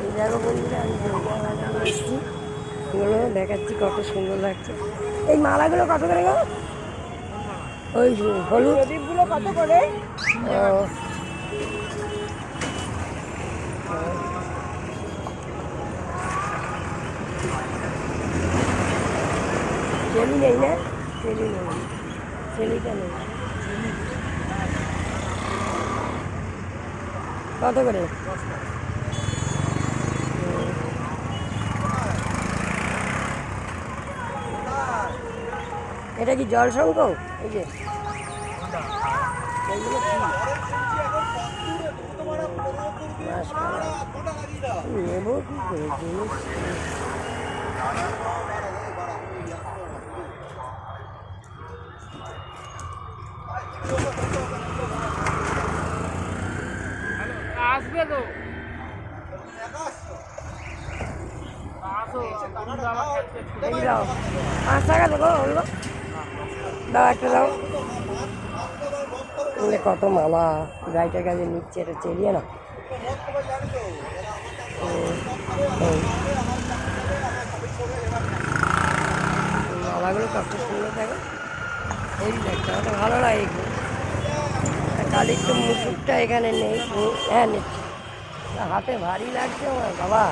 এই দেখো বন্ধুরা, আমি দুর্গা বাজারে এসেছি, এগুলো দেখাচ্ছি কত সুন্দর লাগছে। এই মালাগুলো কত করে গো? ওই হলুদ প্রদীপগুলো কত করে? চেলি নেই না? চেলি নেই, চেলিটা নেই। কত করে? এটা কি জল শঙ্খ? এই যে এইগুলো কি নেবো কি করে জিনিস? আসবে তো এই দাও 5 টাকা দেবো, বললো দাও, একটা দাও। কত মালা গাড়িটার কাছে নিচ্ছে, এটা চেলিয়ে না। মালাগুলো কত সুন্দর থাকে, এই দেখতে আমার ভালো লাগে। কালির তো মুকুটটা এখানে নেই। হ্যাঁ নিচ্ছি, হাতে ভারী লাগছে আমার বাবা।